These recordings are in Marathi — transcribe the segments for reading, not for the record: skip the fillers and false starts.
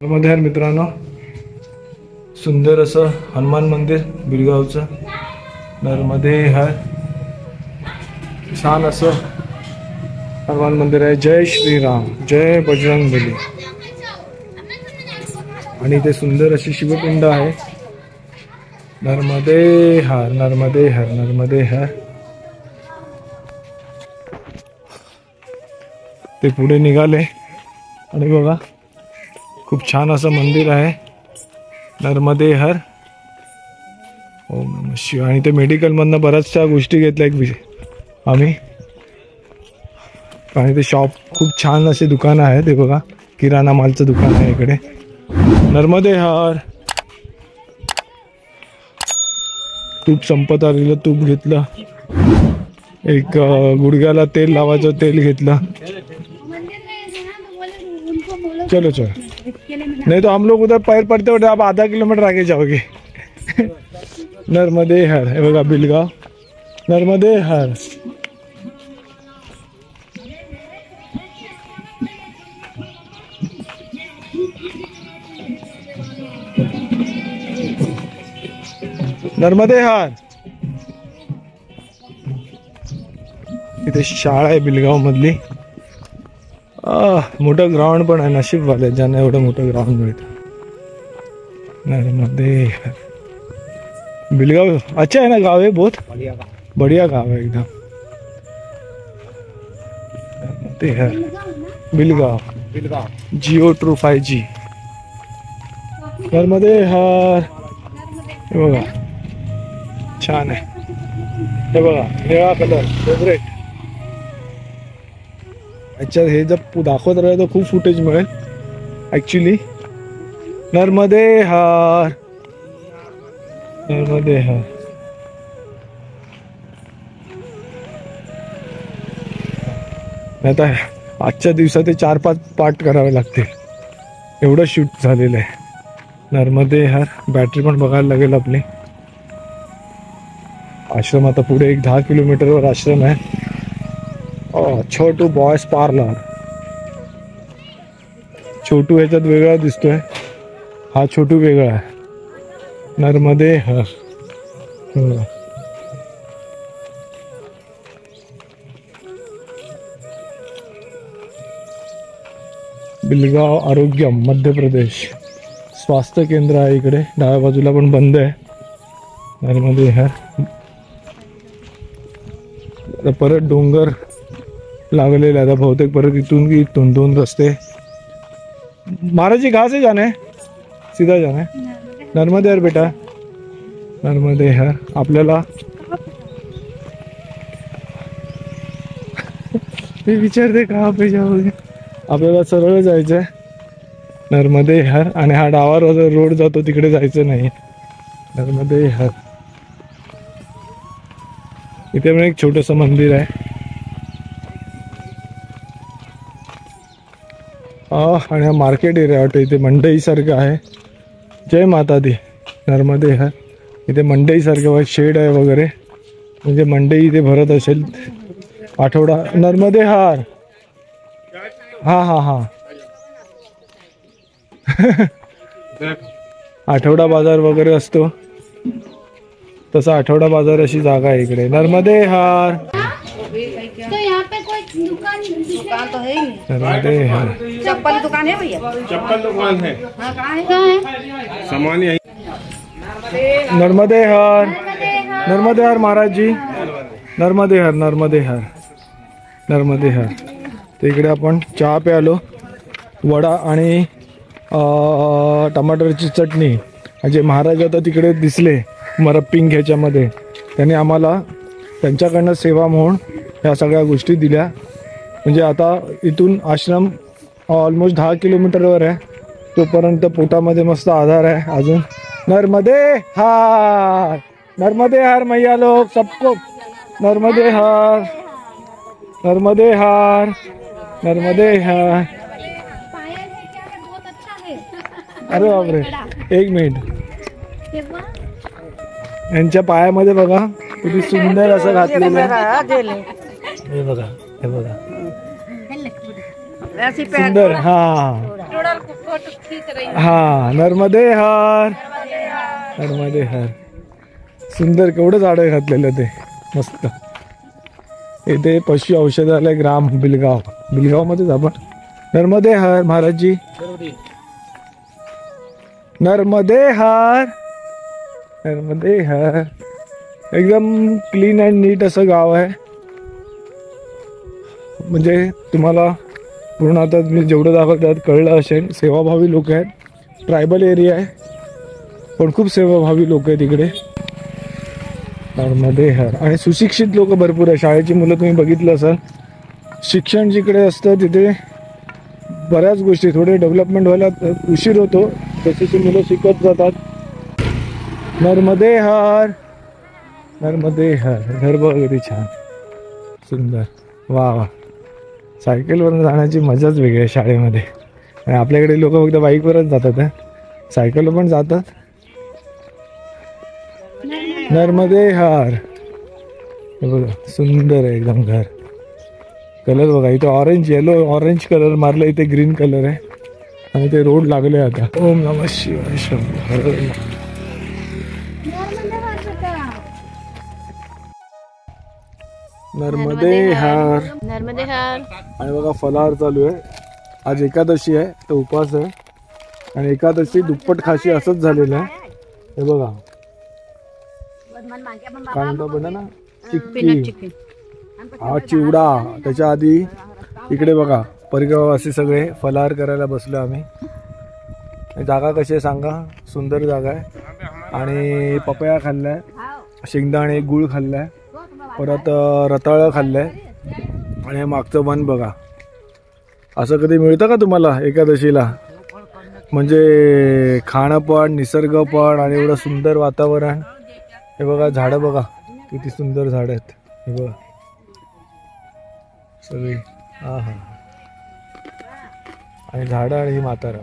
नमस्कार मित्रांनो, सुंदर असं हनुमान मंदिर बिलगावचं नरमध्ये है. छान असं हनुमान मंदिर आहे. जय श्रीराम, जय बजरंगबली. आणि इथे सुंदर अशी शिवपिंड आहे. नर्मदे हर, नर्मदे हर, नर्मदे हर. ते पुढे निघाले आणि बघा खूप छान असं मंदिर आहे. नर्मदे हर, ओम नमः शिवाय. आणि ते मेडिकल मधनं बऱ्याचशा गोष्टी घेतल्या आम्ही. आणि ते शॉप खूप छान असे दुकान आहे. ते बघा किराणा मालचं दुकान आहे इकडे. नर्मदे हर. तूप संपत आलेलं तूप घेतलं. एक गुडघ्याला तेल लावायचं तेल घेतलं. चलो चलो, नहीं तो हम लोग उधर पैर पड़ते होते, आप आधा किलोमीटर आगे जाओगे. नर्मदे हर. हे बघा बिलगाव. नर्मदे हर. नर्मदे हर. इथे शाळा आहे बिलगाव मधली. मोठं ग्राउंड पण आहे. नशीब वाले ज्यांना एवढं मोठं ग्राउंड मिळतं. नर्मदे हर. बिलगाव अच्छा है ना गाँव है, बहुत बढ़िया गाँव है एकदम. नर्मदे हर बिलगाव. Jio true 5G. नर्मदे हर. हे बघा छान आहे. हे बघा निळा कलर फेवरेट. अच्छा, हे जर दाखवत राहिलं तर खूप फुटेज मिळेल ॲक्च्युली. नर्मदे हर, नर्मदे हर. आता आजच्या दिवसात ते 4-5 पार्ट करावे लागतील, एवढं शूट झालेलं आहे. नर्मदे हर. बॅटरी पण बघायला लागेल आपली. आश्रम आता पुढे एक 10 किलोमीटरवर आश्रम आहे. छोटू बॉयज पार्लर. छोटू ह्याच्यात वेगळा दिसतोय, हा छोटू वेगळा आहे. नर्मदे हर. बिलगाव आरोग्यम मध्य प्रदेश स्वास्थ्य केंद्र आहे इकडे. डाव्या बाजूला पण बंद आहे. नर्मदे हर. परत डोंगर लागलेले आता बहुतेक. परत इथून 2 रस्ते. महाराज जी कहाँ से जाना है? सीधा जाना है. नर्मदे हर बेटा, नर्मदे हर. आपल्याला मी विचारते कहाँ पे जाओगे. आपल्याला सरळ जायचं आहे नर्मदे हर. आणि हा डावा रोड जातो तिकडे जायचं नाही. नर्मदे हर. इथे पण एक छोटंसं मंदिर आहे. आणि हा मार्केट एरिया वाटतं. इथे मंडई सारखं आहे. जय माता दी. नर्मदे हर. इथे मंडई सारखं शेड आहे वगैरे, म्हणजे मंडई इथे भरत असेल आठवडा. नर्मदे हर. हा हा हा. आठवडा बाजार वगैरे असतो तसा आठवडा बाजार अशी जागा आहे इकडे. नर्मदे हर. तो यहाँ पे कोई दुकान तो है ही नहीं. नर्मदे हर. चप्पल दुकान है भैया? चप्पल दुकान है. हाँ, कहाँ है? सामान यही. नर्मदे हर. नर्मदे हर महाराज जी. नर्मदे हर, नर्मदे हर, नर्मदे हर. तर इकडे आपण चहा प्यालो. वडा आणि टमाटरची चटणी. जे महाराज आता तिकडे दिसले मरपिंग ह्याच्यामध्ये, त्यांनी आम्हाला त्यांच्याकडनं सेवा म्हणून ह्या सगळ्या गोष्टी दिल्या. म्हणजे आता इथून आश्रम ऑलमोस्ट 10 किलोमीटरवर आहे. तोपर्यंत पोटामध्ये मस्त आधार आहे अजून. नर्मदे हर. नर्मदे हर मैया लोग सबको. नर्मदे हर, नर्मदे हर, नर्मदे हर. अरे बापरे, एक मिनिट. यांच्या पायामध्ये बघा किती सुंदर असं घातलेलं आहे. हे बघा, हे बघा सुंदर. हा फोटो खींच रही हूँ। हा, नर्मदे हर, नर्मदे हर. सुंदर केवढं झाडं घातलेलं ते मस्त. इथे पशु औषधालय ग्राम बिलगाव, बिलगाव मध्येच आपण. नर्मदे हर महाराजजी, नर्मदे हर, नर्मदे हर. एकदम क्लीन अँड नीट असं गाव आहे. म्हणजे तुम्हाला पूर्ण आता मी जेवढं दाखवतात कळलं असेल. सेवाभावी लोक आहेत. ट्रायबल एरिया आहे पण खूप सेवाभावी लोक आहेत इकडे. नर्मदे हर. आणि सुशिक्षित लोक भरपूर आहे. शाळेची मुलं तुम्ही बघितलं असाल. शिक्षण जिकडे असतं तिथे बऱ्याच गोष्टी थोडे डेव्हलपमेंट व्हायला उशीर होतो, तसे मुलं शिकत जातात. नर्मदे हर, नर्मदे हर. घर बघ किती छान सुंदर. वा वा. सायकलवरून जाण्याची मजाच वेगळी आहे शाळेमध्ये. आणि आपल्याकडे लोक फक्त बाईकवरच जातात. सायकल पण जातात. नर्मदे हर. हे बघा सुंदर आहे एकदम घर. कलर बघा इथे ऑरेंज, येलो ऑरेंज कलर मारलं, इथे ग्रीन कलर आहे. आणि ते रोड लागले आता. ओम नमः शिवाय. नर्मदे हर, नर्मदे हर. आणि बघा फलाहार चालू आहे. आज एकादशी आहे तर उपवास आहे. आणि एकादशी दुप्पट खाशी असंच झालेलं आहे. हे बघा काय म्हणतो बनाना चिक्की, हा चिवडा. त्याच्या आधी इकडे बघा परिगावासी सगळे फलाहार करायला बसलो आम्ही. जागा कशी आहे सांगा. सुंदर जागा आहे. आणि पपया खाल्लाय, शेंगदाणे गुळ खाल्लाय, परत रताळं खाल्लंय. आणि हे मागचं वन बघा. असं कधी मिळतं का तुम्हाला एकादशीला? म्हणजे खाणं पण, निसर्ग पण, आणि एवढं सुंदर वातावरण. हे बघा झाडं बघा किती सुंदर झाडं आहेत. हे बघा सगळी. हा हा. आणि झाडं आणि ही म्हातारा.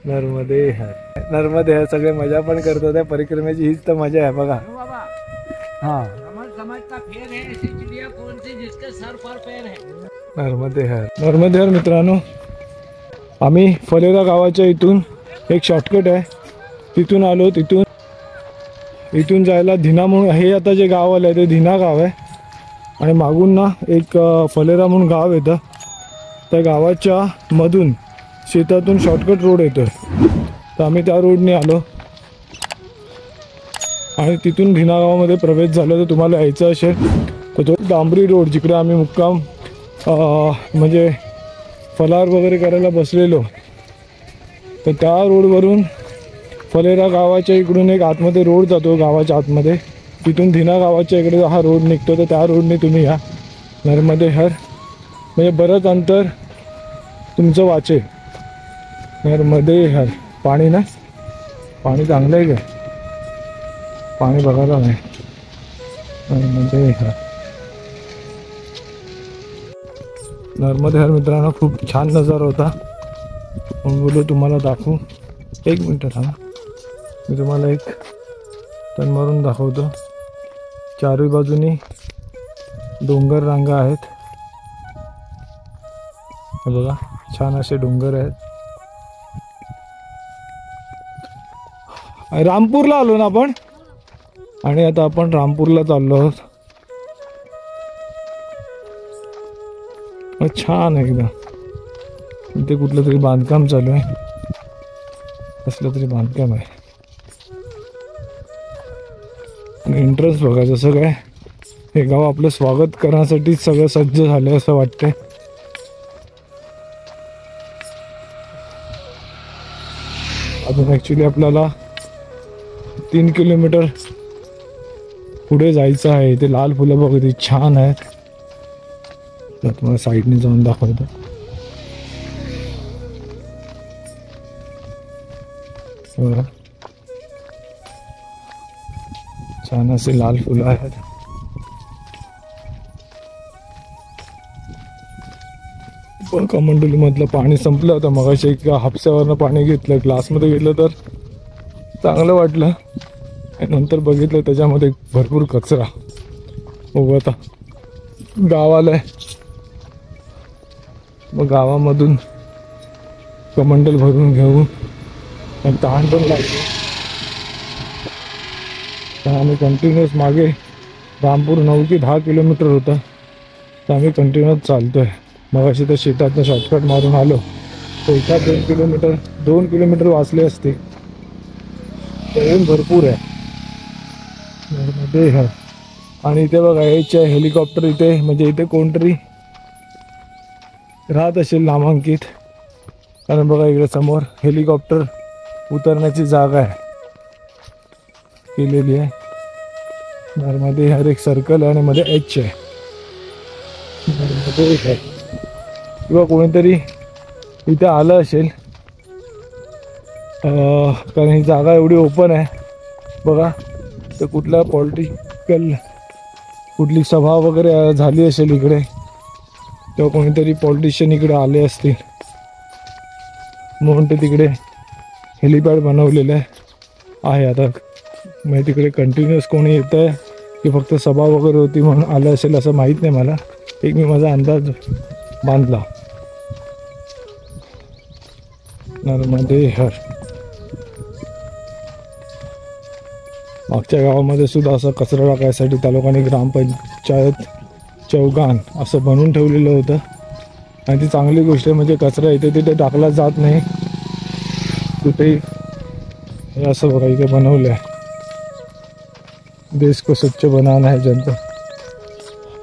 नर्मदे हर, नर्मदे हर. सगळे मजा पण करतो त्या परिक्रमेची. हीच तर मजा आहे बघा. हा, नर्मदे हर, नर्मदे हर. मित्रांनो आम्ही फलेरा गावाच्या इथून एक शॉर्टकट आहे तिथून आलो. इथून जायला धिना म्हणून, हे आता जे गाव आलं आहे ते धिना गाव आहे. आणि मागून ना एक फलेरा म्हणून गाव येतं. त्या गावाच्या मधून शेतातून शॉर्टकट रोड येतो. तर आम्ही त्या रोडने आलो आणि तिथून धिना गावामध्ये प्रवेश झाला. तर तुम्हाला यायचं असेल तर तो डांबरी रोड जिकडे आम्ही मुक्काम म्हणजे फलाहार वगैरे करायला बसलेलो, तर त्या रोडवरून फलेरा गावाच्या इकडून एक आतमध्ये रोड जातो गावाच्या आतमध्ये. तिथून धिना गावाच्या इकडे हा रोड निघतो. तर त्या रोडने तुम्ही या नर्मदे हर. म्हणजे बरंच अंतर तुमचं वाचेल. नर्मदे हर. पाणी ना, पाणी चांगलं आहे का? पाणी बघायला नाही. नर्मदे हर, नर्मदे हर. मित्रांनो खूप छान नजारा होता म्हणून बोलू तुम्हाला दाखवू. एक मिनटं थांबा, मी तुम्हाला एक टन मारून दाखवतो. चारही बाजूनी डोंगर रांगा आहेत. हे बघा छान असे डोंगर आहेत. रामपूरला आलो ना आपण. आणि आता आपण रामपूरला चाललो आहोत. छान एकदा. इथे कुठलं तरी बांधकाम चालू आहे. कसलं तरी बांधकाम आहे. एंट्रन्स बघा जसं काय हे गाव आपलं स्वागत करण्यासाठी सगळं सज्ज झालं असं वाटतंय. अजून ॲक्च्युली आपल्याला 3 किलोमीटर पुढे जायचं आहे. इथे लाल फुलं बघा किती छान आहेत. तर तुम्हाला साईडने जाऊन दाखवतो. छान असे लाल फुलं आहेत. पण कमंडोली मधलं पाणी संपलं होतं मगाशी. एक हापशावरनं पाणी घेतलं, ग्लासमध्ये घेतलं तर चांगलं वाटलं. आणि नंतर बघितलं त्याच्यामध्ये भरपूर कचरा उगवता. गाव आलंय, मग गावामधून कमंडल भरून घेऊ. पण तहान पण लागली. तर आम्ही कंटिन्युअस मागे रामपूर 9 की 10 किलोमीटर होतं, तर आम्ही कंटिन्युअस चालतोय. मग अशी तर शेतातनं शॉर्टकट मारून आलो तर एका 2 किलोमीटर वाचले असते. ऊन भरपूर आहे मध्ये. हा आणि इथे बघा याचे हेलिकॉप्टर इथे, म्हणजे इथे कोणतरी राहत असेल नामांकित, कारण बघा इकडे समोर हेलिकॉप्टर उतरण्याची जागा आहे केलेली आहे. नर्मदे हर एक सर्कल आहे आणि मध्ये एच आहे. नर्मदे हर किंवा कोणीतरी इथे आलं असेल, कारण ही जागा एवढी ओपन आहे बघा. तर कुठल्या कुठली सभा वगैरे झाली असेल इकडे, तेव्हा कोणीतरी पॉलिटिशियन इकडे आले असतील म्हणून ते तिकडे हेलिपॅड बनवलेलं आहे. आता म्हणजे तिकडे कंटिन्युअस कोणी येतं आहे की फक्त सभा वगैरे होती म्हणून आलं असेल असं माहीत नाही मला. एक मी माझा अंदाज बांधला. नर्मदे हर. मागच्या गावामध्ये सुद्धा असं कचरा टाकायसाठी त्या लोकांनी ग्रामपंचायत चौगान असं बनवून ठेवलेलं होतं. आणि ती चांगली गोष्ट आहे, म्हणजे कचरा इथे तिथे टाकला जात नाही कुठेही. हे असं बघा इथे बनवलं आहे, देश को स्वच्छ बनाना है जनता.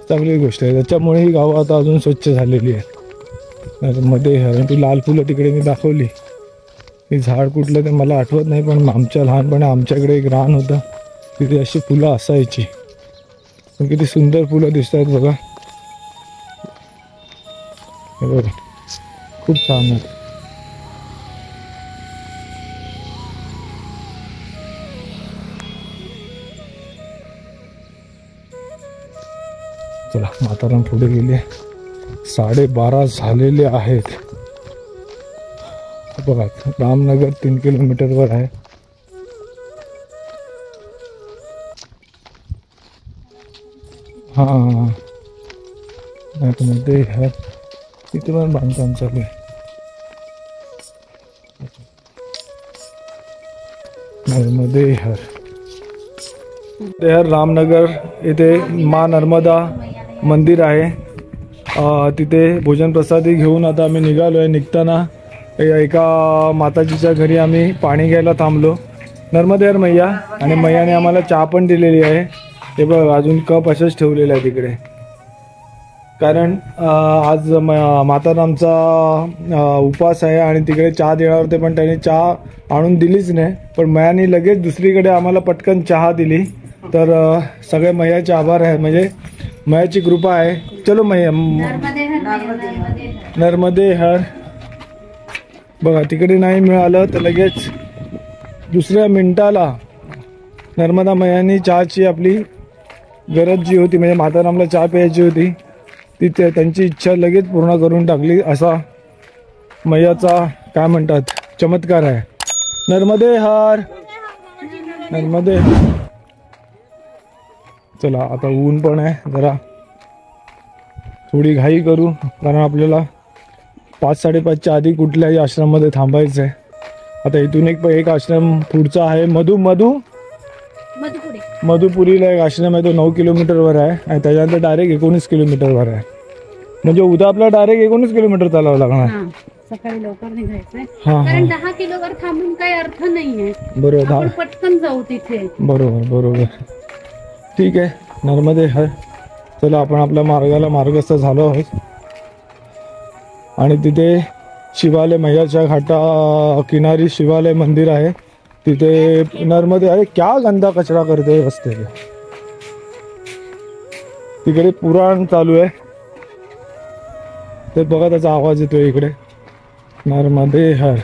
चांगली गोष्ट आहे, त्याच्यामुळे ही गावं आता अजून स्वच्छ झालेली आहे. मध्ये हरण ती लाल फुलं तिकडे मी दाखवली. हे झाड कुठलं ते मला आठवत नाही, पण आमच्या लहानपणी आमच्याकडे एक रान होतं, तिथे अशी फुलं असायची. पण किती सुंदर फुलं दिसत आहेत बघा. हे बघा खूप छान आहे. चला म्हातारा पुढे गेले. 12:30 झालेले आहेत. बघा रामनगर 3 किलोमीटरवर आहे. हां मध्ये हर तिथे पण बांधकाम चालू आहे. नर्मदे हर. रामनगर इथे माँ नर्मदा मंदिर आहे. तिथे भोजन प्रसादी घेऊन आता आम्ही निघालो आहे. निघताना एका माताजीच्या घरी आम्ही पाणी घ्यायला थांबलो. नर्मदे हर मैया. आणि मैयाने आम्हाला चहा पण दिलेली आहे. ते बघ अजून कप असेच ठेवलेला आहे तिकडे, कारण आज मातारामचा उपवास आहे आणि तिकडे चहा देणार होते, पण त्यांनी चहा आणून दिलीच नाही. पण मैयाने लगेच दुसरीकडे आम्हाला पटकन चहा दिली. तर सगळे मैयाचे आभार आहे, म्हणजे मैयाची कृपा आहे. चलो मैया. नर्मदे हर. बघा तिकडे नाही मिळालं तर लगेच दुसऱ्या मिनिटाला नर्मदा मैयानी चहाची आपली गरज जी होती, म्हणजे मातारामला चहा प्यायची होती, ती त्यांची इच्छा लगेच पूर्ण करून टाकली. असा मैयाचा काय म्हणतात चमत्कार आहे. नर्मदे हर. नर्मदे. चला आता ऊन पण आहे, जरा थोडी घाई करू, कारण आपल्याला 5-5:30च्या आधी कुठल्याही आश्रममध्ये थांबायचं आहे. आता इथून एक आश्रम पुढचा आहे मधुपुरीला एक आश्रम आहे, तो 9 किलोमीटरवर आहे. आणि त्याच्यानंतर डायरेक्ट 19 किलोमीटरवर आहे. म्हणजे उद्या आपल्याला डायरेक्ट 19 किलोमीटर चालावं लागणार. सकाळी लवकर निघायचंय, कारण 10 किलोवर थांबून काही अर्थ नाहीये. बरोबर, आपण पटकन जाऊ तिथे. बरोबर. ठीक आहे. नर्मदे हर. चला आपण आपल्या मार्गाला मार्गस्थ झालो आहोत. आणि तिथे शिवालय, मैयाच्या घाटा किनारी शिवालय मंदिर आहे. तिथे नर्मदे. अरे क्या गंदा कचरा करते रस्ते. तिकडे पुराण चालू आहे, ते बघा त्याचा आवाज येतोय इकडे. नर्मदे हर.